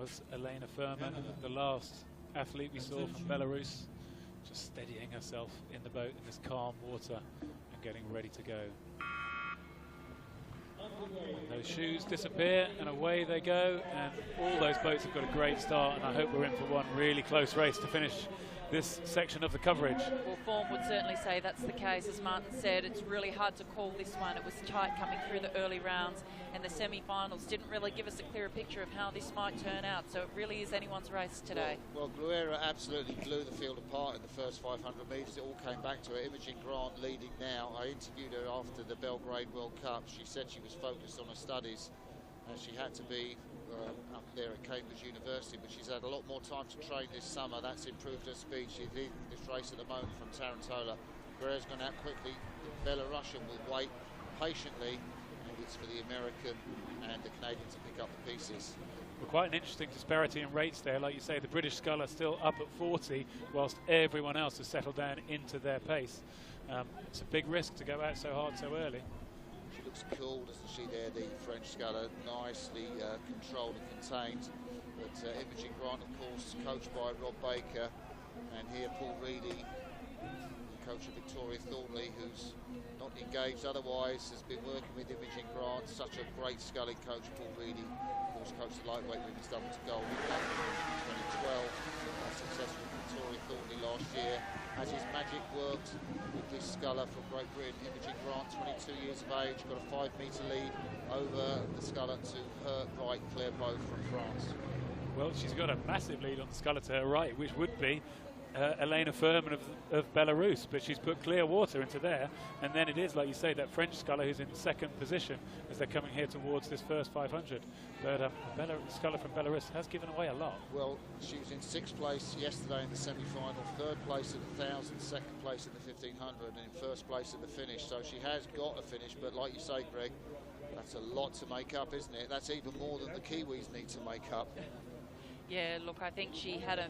was Elena Furman, the last athlete we saw from Belarus, just steadying herself in the boat in this calm water and getting ready to go. And those shoes disappear and away they go, and all those boats have got a great start, and I hope we're in for one really close race to finish this section of the coverage. Well, form would certainly say that's the case. As Martin said, it's really hard to call this one. It was tight coming through the early rounds, and the semi-finals didn't really give us a clearer picture of how this might turn out. So it really is anyone's race today. Well, Guerra absolutely blew the field apart in the first 500 metres. It all came back to her. Imogen Grant leading now. I interviewed her after the Belgrade World Cup. She said she was focused on her studies, and she had to be up there at Cambridge University, but she's had a lot more time to train this summer. That's improved her speed. She's leading this race at the moment from Tarantola. Guerra's gone out quickly. The Belarusian will wait patiently, and it's for the American and the Canadian to pick up the pieces. Well, quite an interesting disparity in rates there. Like you say, the British sculler still up at 40, whilst everyone else has settled down into their pace. It's a big risk to go out so hard so early. She looks cool, doesn't she, there, the French sculler, nicely controlled and contained. But Imogen Grant, of course, coached by Rob Baker, and here Paul Reedy, the coach of Victoria Thornley, who's not engaged otherwise, has been working with Imogen Grant. Such a great sculling coach, Paul Reedy. Of course, coached the lightweight women's double to gold in 2012. Successful with Victoria Thornley last year. As his magic worked with this sculler from Great Britain, Imogen Grant, 22 years of age, got a 5-metre lead over the sculler to her right, Claire Beau from France. Well, she's got a massive lead on the sculler to her right, which would be Elena Furman of Belarus, but she's put clear water into there, and then it is, like you say, that French sculler who's in second position as they're coming here towards this first 500. But sculler from Belarus has given away a lot. Well, she was in 6th place yesterday in the semi-final, 3rd place at the 1,000, 2nd place at the 1,500, and in 1st place at the finish. So she has got a finish, but like you say, Greg, that's a lot to make up, isn't it? That's even more than the Kiwis need to make up. Yeah, look, I think she had a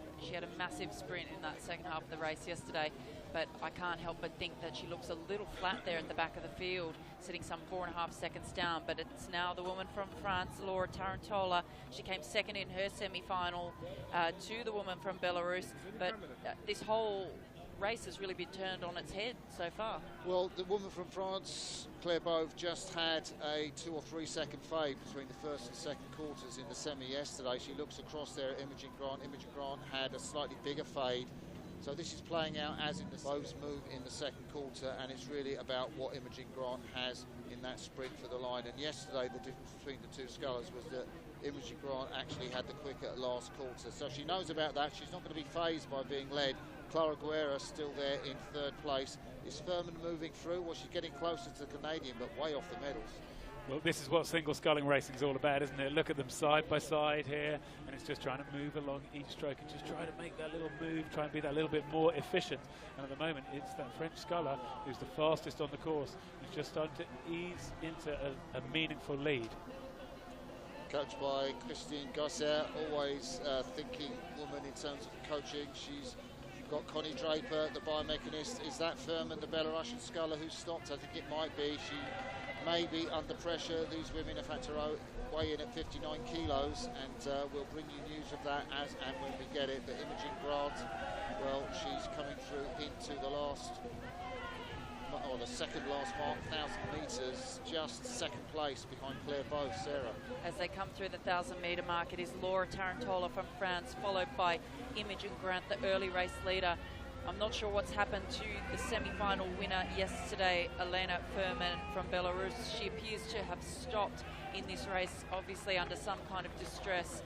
massive sprint in that second half of the race yesterday, but I can't help but think that she looks a little flat there at the back of the field, sitting some 4.5 seconds down. But it's now the woman from France, Laura Tarantola. She came second in her semi-final to the woman from Belarus, but this whole race has really been turned on its head so far. Well, the woman from France, Claire Beau, just had a 2 or 3 second fade between the first and second quarters in the semi yesterday. She looks across there at Imogen Grant. Imogen Grant had a slightly bigger fade. So this is playing out as in the Beau's move in the second quarter, and it's really about what Imogen Grant has in that sprint for the line. And yesterday the difference between the two scullers was that Imogen Grant actually had the quicker last quarter. So she knows about that. She's not going to be phased by being led. Clara Guerra still there in 3rd place. Is Furman moving through? Well, she's getting closer to the Canadian, but way off the medals. Well, this is what single sculling racing is all about, isn't it? Look at them side by side here, and it's just trying to move along each stroke and just try to make that little move, try and be that little bit more efficient. And at the moment, it's that French sculler who's the fastest on the course, who's just starting to ease into a meaningful lead. Coached by Christine Gosser, always thinking woman in terms of coaching. She's got Connie Draper, the biomechanist. Is that Furman, the Belarusian sculler, who stopped? I think it might be. She may be under pressure. These women have had to weigh in at 59 kilos, and we'll bring you news of that as and when we get it. But Imogen Grant, well, she's coming through into the last, or the second last mark, 1,000 metres, just second place behind Claire Beau, Sarah. As they come through the 1,000-metre mark, it is Laura Tarantola from France, followed by Imogen Grant, the early race leader. I'm not sure what's happened to the semi-final winner yesterday, Elena Furman from Belarus. She appears to have stopped in this race, obviously under some kind of distress,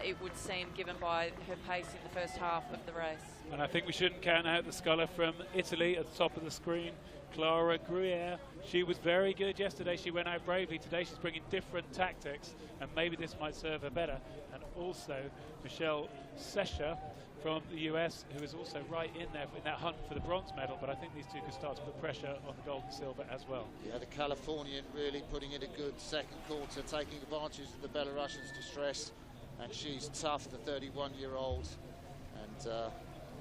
it would seem, given by her pace in the first half of the race. And I think we shouldn't count out the sculler from Italy at the top of the screen, Clara Gruyere. She was very good yesterday. She went out bravely. Today she's bringing different tactics, and maybe this might serve her better. And also Michelle Sesha from the US, who is also right in there in that hunt for the bronze medal, but I think these two could start to put pressure on the gold and silver as well. Yeah, the Californian really putting in a good second quarter, taking advantage of the Belarusians' distress, and she's tough, the 31-year-old, and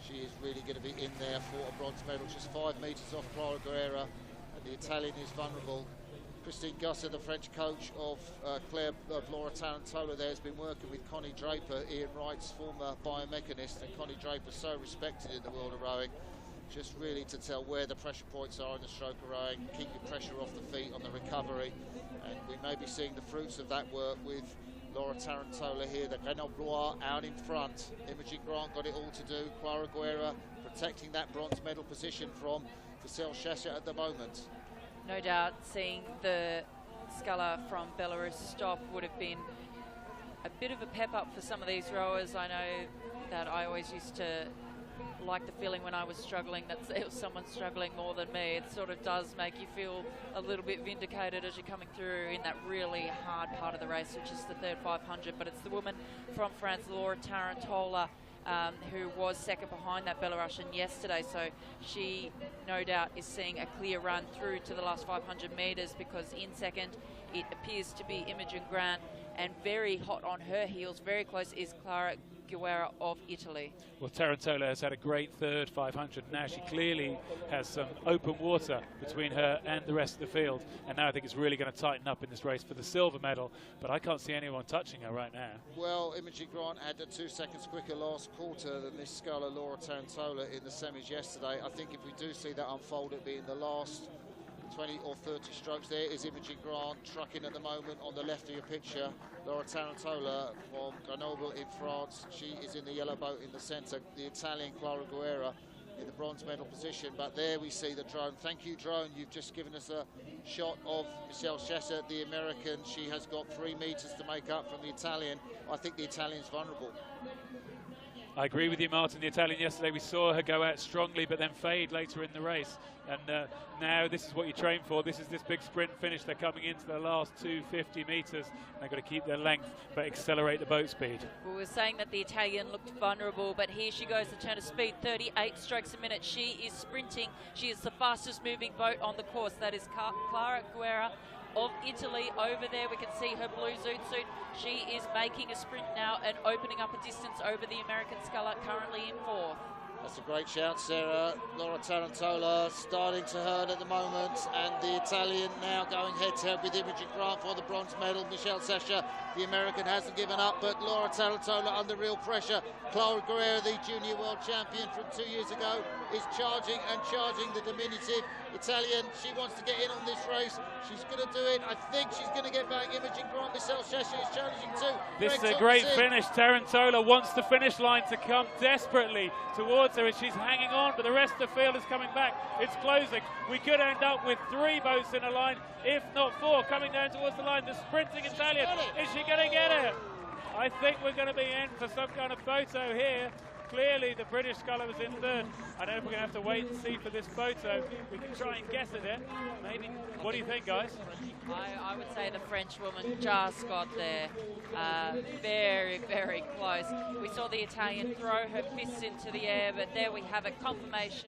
she is really going to be in there for a bronze medal, just 5 metres off Clara Guerra, and the Italian is vulnerable. Christine Gusser, the French coach of Laura Tarantola there, has been working with Connie Draper, Ian Wright's former biomechanist, and Connie Draper so respected in the world of rowing, just really to tell where the pressure points are in the stroke of rowing, keep your pressure off the feet on the recovery, and we may be seeing the fruits of that work with Laura Tarantola here, the Grenoble out in front. Imogen Grant got it all to do. Clara Guerra protecting that bronze medal position from Vasil Shesha at the moment. No doubt seeing the sculler from Belarus stop would have been a bit of a pep up for some of these rowers. I know that I always used to like the feeling when I was struggling that there was someone struggling more than me. It sort of does make you feel a little bit vindicated as you're coming through in that really hard part of the race, which is the third 500. But it's the woman from France, Laura Tarantola, who was second behind that Belarusian yesterday. So she, no doubt, is seeing a clear run through to the last 500 metres, because in second it appears to be Imogen Grant, and very hot on her heels, very close, is Clara Guerra of Italy. Well, Tarantola has had a great third 500. Now she clearly has some open water between her and the rest of the field, and now I think it's really going to tighten up in this race for the silver medal, but I can't see anyone touching her right now. Well, Imogen Grant had 2 seconds quicker last quarter than this sculler Laura Tarantola in the semis yesterday. I think if we do see that unfold, it'll be in the last 20 or 30 strokes. There is Imogen Grant trucking at the moment on the left of your picture. Laura Tarantola from Grenoble in France. She is in the yellow boat in the centre. The Italian Clara Guerra in the bronze medal position. But there we see the drone. Thank you, drone. You've just given us a shot of Michelle Chesser, the American. She has got 3 metres to make up from the Italian. I think the Italian's vulnerable. I agree with you, Martin. The Italian yesterday, we saw her go out strongly but then fade later in the race. And now this is what you train for. This is this big sprint finish. They're coming into the last 250 metres. They've got to keep their length but accelerate the boat speed. We were saying that the Italian looked vulnerable, but here she goes, the turn of speed, 38 strokes a minute. She is sprinting. She is the fastest moving boat on the course. That is Clara Guerra of Italy. Over there we can see her blue zoot suit. She is making a sprint now and opening up a distance over the American sculler, currently in 4th. That's a great shout, Sarah. Laura Tarantola starting to herd at the moment, and the Italian now going head-to-head with Imogen Grant for the bronze medal. Michelle Sesha, the American, hasn't given up, but Laura Tarantola under real pressure. Clara Guerra, the junior world champion from 2 years ago, is charging and charging. The diminutive Italian, she wants to get in on this race. She's going to do it. I think she's going to get back. Imogen Grant, Michelle Sesha is challenging too. This is a great finish. Tarantola wants the finish line to come desperately towards her, and she's hanging on, but the rest of the field is coming back. It's closing. We could end up with 3 boats in a line, if not 4, coming down towards the line. The sprinting Italian, is she going to get it? I think we're going to be in for some kind of photo here. Clearly the British sculler was in 3rd. I don't know if we're going to have to wait and see for this photo. We can try and guess at it, maybe. What do you think, guys? I would say the French woman just got there. Very, very close. We saw the Italian throw her fists into the air, but there we have it, confirmation.